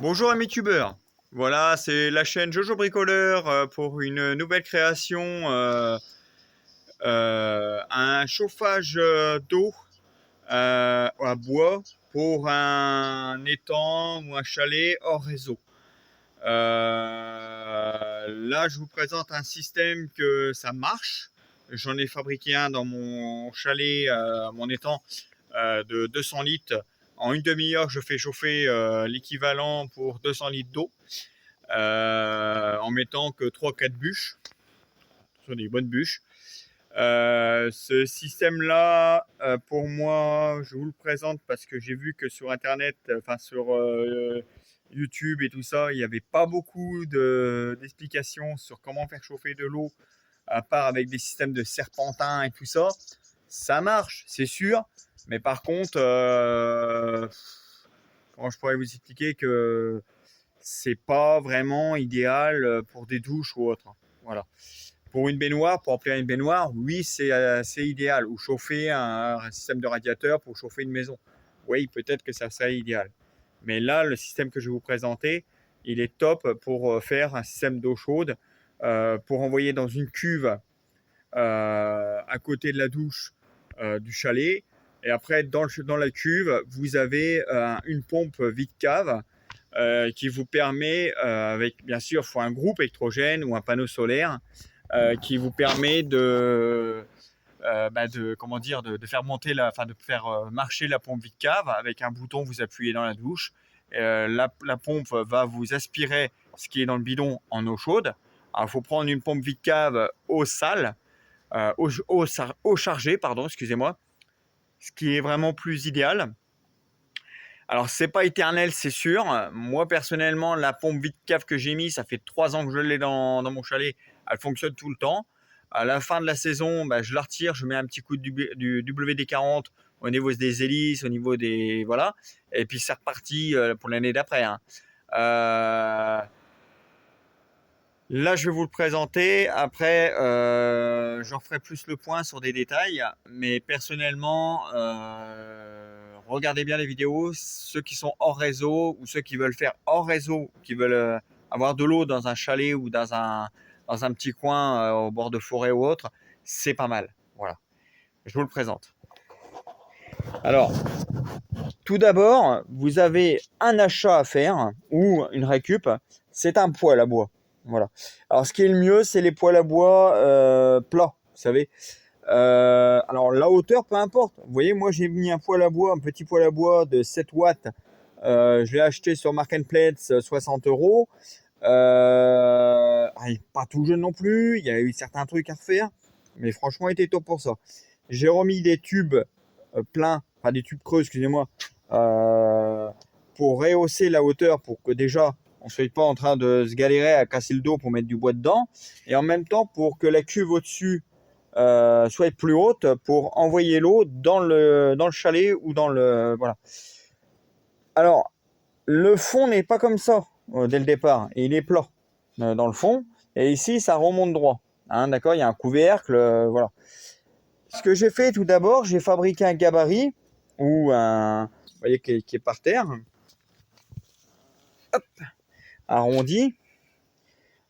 Bonjour amis tubeurs, voilà c'est la chaîne Jojo Bricoleur pour une nouvelle création, un chauffage d'eau à bois pour un étang ou un chalet hors réseau. Là je vous présente un système que ça marche, j'en ai fabriqué un dans mon chalet, mon étang de 200 litres. En une demi-heure, je fais chauffer l'équivalent pour 200 litres d'eau en mettant que 3-4 bûches. Ce sont des bonnes bûches. Ce système-là, pour moi, je vous le présente parce que j'ai vu que sur Internet, enfin sur YouTube et tout ça, il n'y avait pas beaucoup d'explications sur comment faire chauffer de l'eau, à part avec des systèmes de serpentins et tout ça. Ça marche, c'est sûr, mais par contre, comment je pourrais vous expliquer que c'est pas vraiment idéal pour des douches ou autre. Voilà. Pour une baignoire, pour remplir une baignoire, oui, c'est idéal. Ou chauffer un système de radiateur pour chauffer une maison. Oui, peut-être que ça serait idéal. Mais là, le système que je vais vous présenter, il est top pour faire un système d'eau chaude, pour envoyer dans une cuve à côté de la douche du chalet. Et après, dans la cuve, vous avez une pompe vide-cave qui vous permet, avec bien sûr, il faut un groupe électrogène ou un panneau solaire qui vous permet comment dire, de faire monter de faire marcher la pompe vide cave avec un bouton. Vous appuyez dans la douche, la pompe va vous aspirer ce qui est dans le bidon en eau chaude. Alors, il faut prendre une pompe vide cave eau sale, eau chargée, pardon, excusez-moi, ce qui est vraiment plus idéal. Alors, c'est pas éternel, c'est sûr. Moi, personnellement, la pompe vide cave que j'ai mis, ça fait 3 ans que je l'ai dans mon chalet. Elle fonctionne tout le temps. À la fin de la saison, je la retire, je mets un petit coup du WD-40 au niveau des hélices, au niveau des... Voilà. Et puis, c'est reparti pour l'année d'après. Hein. Là, je vais vous le présenter. Après, j'en ferai plus le point sur des détails. Mais personnellement, regardez bien les vidéos. Ceux qui sont hors réseau ou ceux qui veulent faire hors réseau, qui veulent avoir de l'eau dans un chalet ou dans un petit coin au bord de forêt ou autre, c'est pas mal. Voilà, je vous le présente. Alors, tout d'abord, vous avez un achat à faire ou une récup. C'est un poêle à bois. Voilà. Alors, ce qui est le mieux, c'est les poêles à bois plats, vous savez. Alors, la hauteur, peu importe. Vous voyez, moi, j'ai mis un poêle à bois, un petit poêle à bois de 7 watts. Je l'ai acheté sur Marketplace, 60 €. Pas tout jeune non plus. Il y a eu certains trucs à refaire. Mais franchement, il était top pour ça. J'ai remis des tubes pleins, enfin des tubes creux, excusez-moi, pour rehausser la hauteur, pour que déjà on ne soit pas en train de se galérer à casser le dos pour mettre du bois dedans, et en même temps pour que la cuve au-dessus soit plus haute pour envoyer l'eau dans le chalet ou dans le... Voilà. Alors, le fond n'est pas comme ça dès le départ, et il est plat dans le fond, et ici ça remonte droit. Hein, d'accord, il y a un couvercle, voilà. Ce que j'ai fait tout d'abord, j'ai fabriqué un gabarit ou un, vous voyez, qui est par terre, hop, arrondi,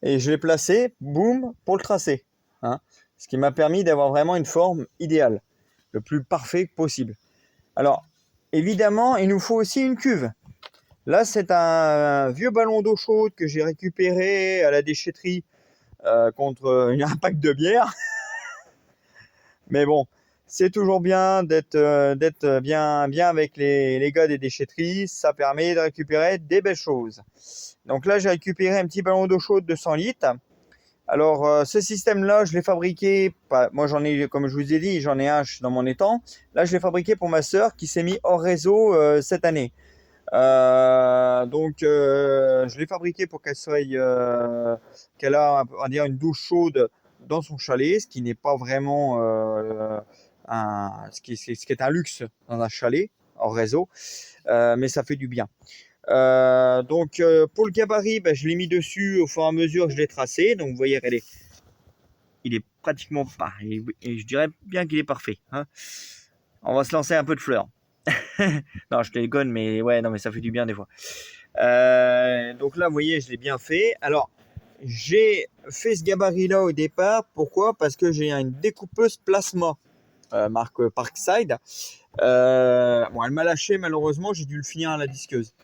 et je l'ai placé, boum, pour le tracer. Hein, ce qui m'a permis d'avoir vraiment une forme idéale, le plus parfait possible. Alors, évidemment, il nous faut aussi une cuve. Là, c'est un vieux ballon d'eau chaude que j'ai récupéré à la déchetterie contre un pack de bière. Mais bon, c'est toujours bien d'être bien avec les gars des déchetteries. Ça permet de récupérer des belles choses. Donc là, j'ai récupéré un petit ballon d'eau chaude de 100 litres. Alors, ce système-là, je l'ai fabriqué. Moi, j'en ai, comme je vous ai dit, j'en ai un dans mon étang. Là, je l'ai fabriqué pour ma sœur qui s'est mis hors réseau cette année. Je l'ai fabriqué pour qu'elle a, on va dire, une douche chaude dans son chalet, ce qui n'est pas vraiment ce qui est un luxe dans un chalet hors réseau, mais ça fait du bien. Pour le gabarit, je l'ai mis dessus au fur et à mesure que je l'ai tracé. Donc vous voyez, il est pratiquement pareil, et je dirais bien qu'il est parfait. Hein. On va se lancer un peu de fleurs. Non, je te déconne, mais ouais, non, mais ça fait du bien des fois. Donc là, vous voyez, je l'ai bien fait. Alors, j'ai fait ce gabarit-là au départ. Pourquoi? Parce que j'ai une découpeuse plasma, marque Parkside. Bon, elle m'a lâché malheureusement, j'ai dû le finir à la disqueuse.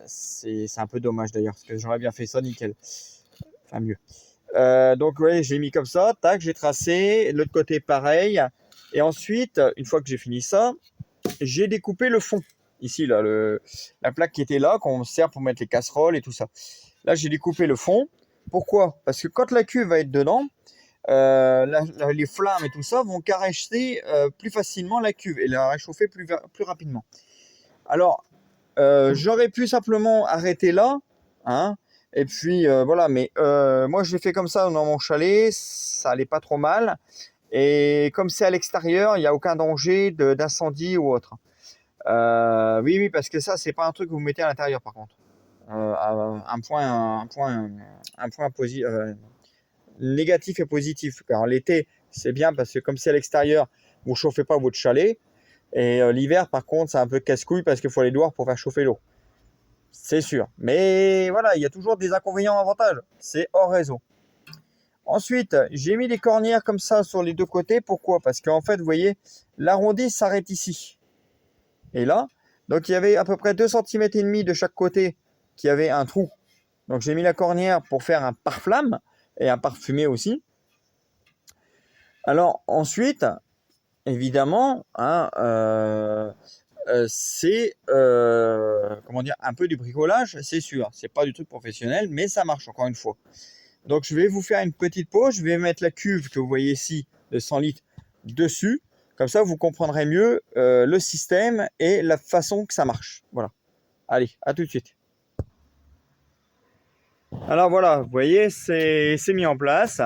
C'est un peu dommage d'ailleurs, parce que j'aurais bien fait ça nickel. Enfin, mieux. Donc, ouais, j'ai mis comme ça, tac, j'ai tracé. L'autre côté, pareil. Et ensuite, une fois que j'ai fini ça, j'ai découpé le fond. Ici, là, la plaque qui était là, qu'on sert pour mettre les casseroles et tout ça. Là, j'ai découpé le fond. Pourquoi? Parce que quand la cuve va être dedans, les flammes et tout ça vont caresser plus facilement la cuve et la réchauffer plus rapidement. Alors, j'aurais pu simplement arrêter là, hein, et puis voilà, mais moi je l'ai fait comme ça dans mon chalet, ça allait pas trop mal. Et comme c'est à l'extérieur, il n'y a aucun danger d'incendie ou autre. Oui, parce que ça, c'est pas un truc que vous mettez à l'intérieur par contre. Un point négatif et positif. Car l'été, c'est bien parce que comme c'est à l'extérieur, vous ne chauffez pas votre chalet. Et l'hiver, par contre, c'est un peu casse-couille parce qu'il faut aller dehors pour faire chauffer l'eau. C'est sûr. Mais voilà, il y a toujours des inconvénients et avantages. C'est hors réseau. Ensuite, j'ai mis des cornières comme ça sur les deux côtés. Pourquoi? Parce qu'en fait, vous voyez, l'arrondi s'arrête ici. Et là, donc il y avait à peu près 2,5 cm de chaque côté qui avait un trou. Donc j'ai mis la cornière pour faire un pare-flamme et un pare-fumée aussi. Alors ensuite, évidemment, hein, c'est comment dire, un peu du bricolage, c'est sûr. C'est pas du truc professionnel, mais ça marche encore une fois. Donc je vais vous faire une petite pause. Je vais mettre la cuve que vous voyez ici de 100 litres dessus. Comme ça, vous comprendrez mieux le système et la façon que ça marche. Voilà. Allez, à tout de suite. Alors voilà, vous voyez, c'est mis en place.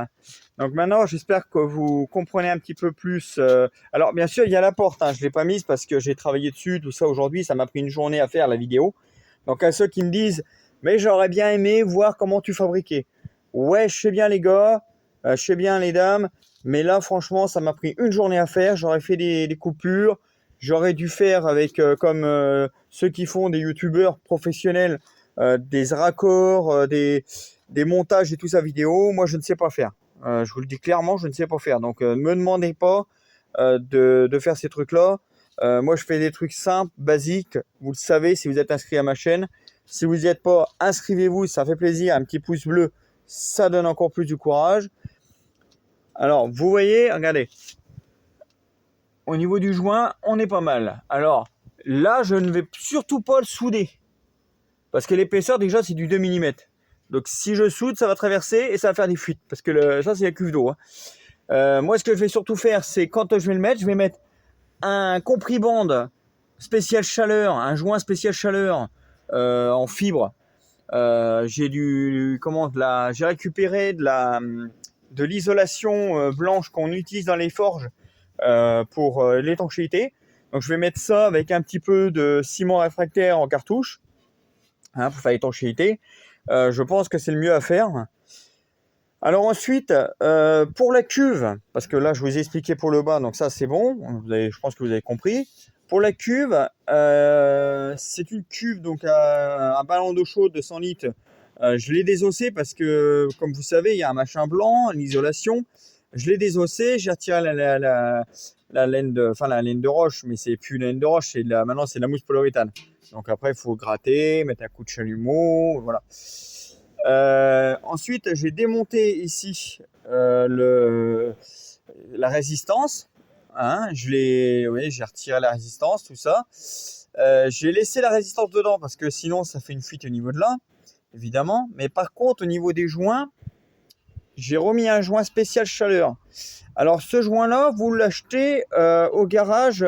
Donc maintenant, j'espère que vous comprenez un petit peu plus. Alors bien sûr, il y a la porte, hein, je ne l'ai pas mise parce que j'ai travaillé dessus, tout ça aujourd'hui. Ça m'a pris une journée à faire la vidéo. Donc à ceux qui me disent, mais j'aurais bien aimé voir comment tu fabriquais. Ouais, je sais bien les gars, je sais bien les dames, mais là franchement, ça m'a pris une journée à faire. J'aurais fait des coupures. J'aurais dû faire avec comme ceux qui font des youtubeurs professionnels, des raccords, des montages et tout ça vidéo. Moi, je ne sais pas faire. Je vous le dis clairement, je ne sais pas faire. Donc, ne me demandez pas de faire ces trucs-là. Moi, je fais des trucs simples, basiques. Vous le savez si vous êtes inscrit à ma chaîne. Si vous n'y êtes pas, inscrivez-vous, ça fait plaisir. Un petit pouce bleu, ça donne encore plus du courage. Alors, vous voyez, regardez. Au niveau du joint, on est pas mal. Alors, là, je ne vais surtout pas le souder. Parce que l'épaisseur, déjà, c'est du 2 mm. Donc, si je soude, ça va traverser et ça va faire des fuites. Parce que ça, c'est la cuve d'eau. Hein. Moi, ce que je vais surtout faire, c'est quand je vais le mettre, je vais mettre un compris-bande spécial chaleur, un joint spécial chaleur en fibre. J'ai récupéré de l'isolation blanche qu'on utilise dans les forges pour l'étanchéité. Donc, je vais mettre ça avec un petit peu de ciment réfractaire en cartouche. Hein, pour faire l'étanchéité. Je pense que c'est le mieux à faire. Alors ensuite, pour la cuve, parce que là je vous ai expliqué pour le bas, donc ça c'est bon, je pense que vous avez compris. Pour la cuve, c'est une cuve, donc un ballon d'eau chaude de 100 litres. Je l'ai désossé parce que, comme vous savez, il y a un machin blanc, l'isolation. Je l'ai désossé, j'ai retiré la laine de roche, mais c'est plus une laine de roche, maintenant c'est de la mousse polyuréthane. Donc après, il faut gratter, mettre un coup de chalumeau, voilà. Ensuite, j'ai démonté ici la résistance. Hein, j'ai retiré la résistance, tout ça. J'ai laissé la résistance dedans parce que sinon, ça fait une fuite au niveau de là, évidemment. Mais par contre, au niveau des joints, j'ai remis un joint spécial chaleur. Alors, ce joint-là, vous l'achetez au garage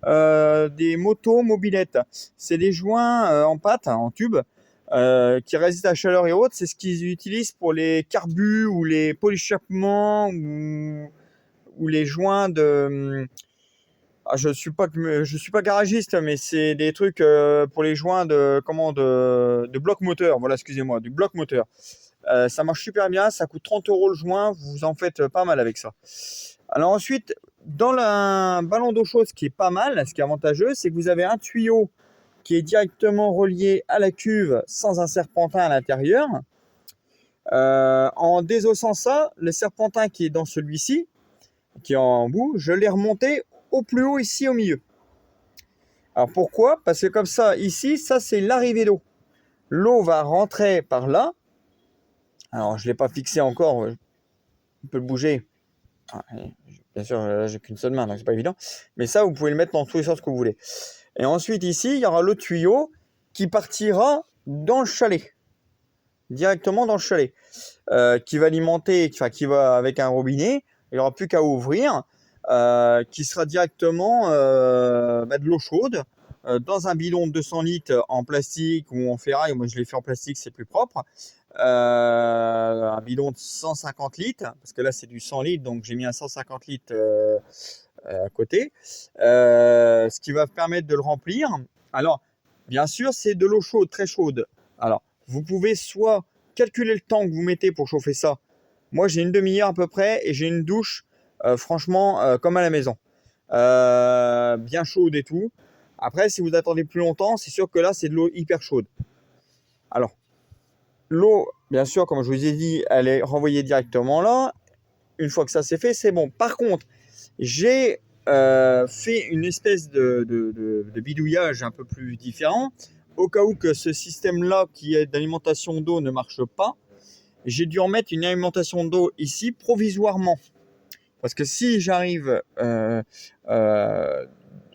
des motos mobilettes. C'est des joints en pâte, en tube, qui résistent à la chaleur et autres. C'est ce qu'ils utilisent pour les carbus ou les polychappements ou les joints de... je suis pas garagiste, mais c'est des trucs pour les joints de bloc moteur. Voilà, excusez-moi, du bloc moteur. Ça marche super bien, ça coûte 30 € le joint, vous en faites pas mal avec ça. Alors ensuite, dans un ballon d'eau chaude, ce qui est pas mal, ce qui est avantageux, c'est que vous avez un tuyau qui est directement relié à la cuve sans un serpentin à l'intérieur. En désossant ça, le serpentin qui est dans celui-ci, qui est en bout, je l'ai remonté au plus haut ici au milieu. Alors pourquoi? Parce que comme ça, ici, ça c'est l'arrivée d'eau. L'eau va rentrer par là. Alors je ne l'ai pas fixé encore, on peut le bouger. Bien sûr, j'ai qu'une seule main, donc c'est pas évident. Mais ça, vous pouvez le mettre dans tous les sens que vous voulez. Et ensuite, ici, il y aura le tuyau qui partira dans le chalet. Directement dans le chalet. Qui va alimenter, enfin qui va avec un robinet. Il n'y aura plus qu'à ouvrir. Qui sera directement de l'eau chaude. Dans un bidon de 200 litres en plastique ou en ferraille. Moi, je l'ai fait en plastique, c'est plus propre. Un bidon de 150 litres, parce que là c'est du 100 litres, donc j'ai mis un 150 litres à côté, ce qui va permettre de le remplir. Alors, bien sûr, c'est de l'eau chaude, très chaude. Alors, vous pouvez soit calculer le temps que vous mettez pour chauffer ça. Moi, j'ai une demi-heure à peu près et j'ai une douche, franchement, comme à la maison. Bien chaude et tout. Après, si vous attendez plus longtemps, c'est sûr que là, c'est de l'eau hyper chaude. Alors, l'eau, bien sûr, comme je vous ai dit, elle est renvoyée directement là. Une fois que ça c'est fait, c'est bon. Par contre, j'ai fait une espèce de bidouillage un peu plus différent. Au cas où que ce système-là qui est d'alimentation d'eau ne marche pas, j'ai dû en mettre une alimentation d'eau ici provisoirement. Parce que si j'arrive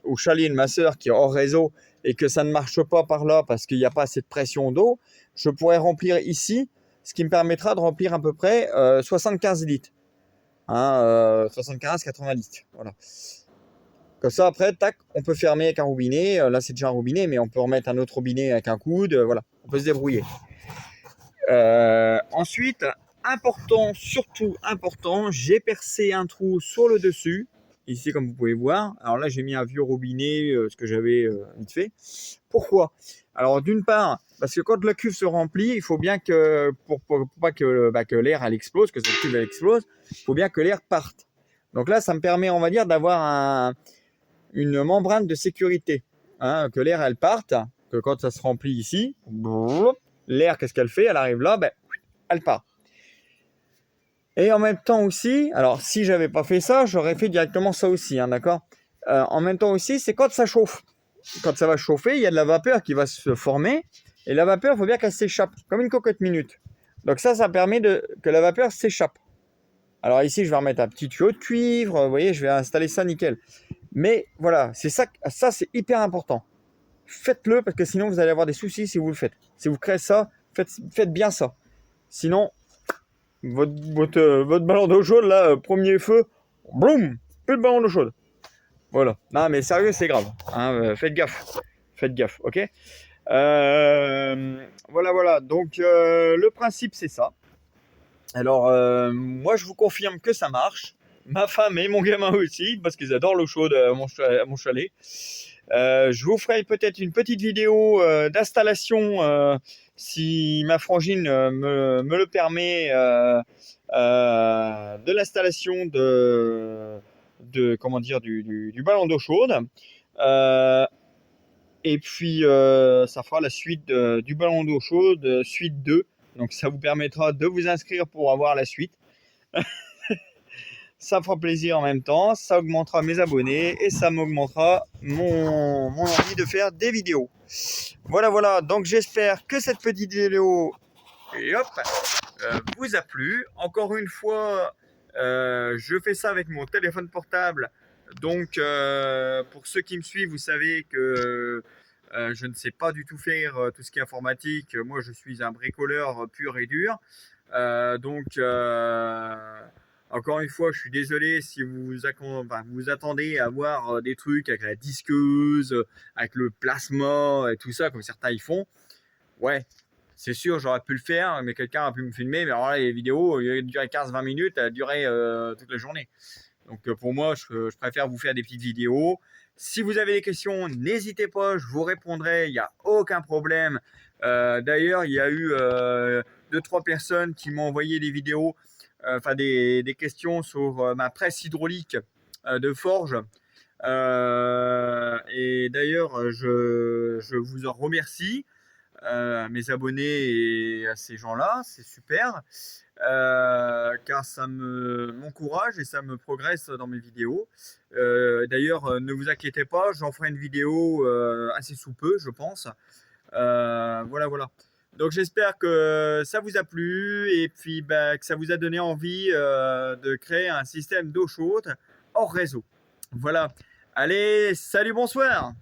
au chalet de ma soeur qui est hors réseau et que ça ne marche pas par là parce qu'il n'y a pas assez de pression d'eau, je pourrais remplir ici, ce qui me permettra de remplir à peu près 75 litres. 75-80 litres. Voilà. Comme ça, après, tac, on peut fermer avec un robinet. Là, c'est déjà un robinet, mais on peut remettre un autre robinet avec un coude. Voilà, on peut se débrouiller. Ensuite, important, surtout important, j'ai percé un trou sur le dessus. Ici, comme vous pouvez voir. Alors là, j'ai mis un vieux robinet, ce que j'avais vite fait. Pourquoi? Alors, d'une part, parce que quand la cuve se remplit, il faut bien que, pour pas que l'air elle explose, que cette cuve elle explose, il faut bien que l'air parte. Donc là, ça me permet, on va dire, d'avoir une membrane de sécurité. Que l'air elle parte, que quand ça se remplit ici, l'air, qu'est-ce qu'elle fait? Elle arrive là, elle part. Et en même temps aussi, alors si j'avais pas fait ça, j'aurais fait directement ça aussi, d'accord. En même temps aussi, c'est quand ça chauffe. Quand ça va chauffer, il y a de la vapeur qui va se former. Et la vapeur, il faut bien qu'elle s'échappe, comme une cocotte minute. Donc ça permet que la vapeur s'échappe. Alors ici, je vais remettre un petit tuyau de cuivre. Vous voyez, je vais installer ça nickel. Mais voilà, c'est ça c'est hyper important. Faites-le parce que sinon, vous allez avoir des soucis si vous le faites. Si vous créez ça, faites bien ça. Sinon, votre ballon d'eau chaude, là, premier feu, boum, plus de ballon d'eau chaude. Voilà. Non, mais sérieux, c'est grave. Faites gaffe. Faites gaffe, ok. Voilà. Donc, le principe, c'est ça. Alors, moi, je vous confirme que ça marche. Ma femme et mon gamin aussi, parce qu'ils adorent l'eau chaude à mon chalet. Je vous ferai peut-être une petite vidéo d'installation si ma frangine me le permet de l'installation comment dire du ballon d'eau chaude. Et puis ça fera la suite du ballon d'eau chaude, suite 2. Donc ça vous permettra de vous inscrire pour avoir la suite. Ça fera plaisir en même temps, ça augmentera mes abonnés et ça m'augmentera mon envie de faire des vidéos. Voilà. Donc j'espère que cette petite vidéo vous a plu. Encore une fois, je fais ça avec mon téléphone portable. Donc pour ceux qui me suivent, vous savez que je ne sais pas du tout faire tout ce qui est informatique. Moi, je suis un bricoleur pur et dur. Encore une fois, je suis désolé si vous attendez à voir des trucs avec la disqueuse, avec le plasma et tout ça, comme certains y font. Ouais, c'est sûr, j'aurais pu le faire, mais quelqu'un a pu me filmer. Mais alors là, les vidéos, au lieu de durer 15-20 minutes, elles duraient toute la journée. Donc pour moi, je préfère vous faire des petites vidéos. Si vous avez des questions, n'hésitez pas, je vous répondrai, il n'y a aucun problème. D'ailleurs, il y a eu 2-3 personnes qui m'ont envoyé des vidéos, des questions sur ma presse hydraulique de forge. Et d'ailleurs, je vous en remercie, à mes abonnés et à ces gens-là, c'est super, car ça m'encourage et ça me progresse dans mes vidéos. D'ailleurs, ne vous inquiétez pas, j'en ferai une vidéo assez sous peu, je pense. Voilà, voilà. Donc j'espère que ça vous a plu et puis bah, que ça vous a donné envie de créer un système d'eau chaude hors réseau. Voilà. Allez, salut, bonsoir.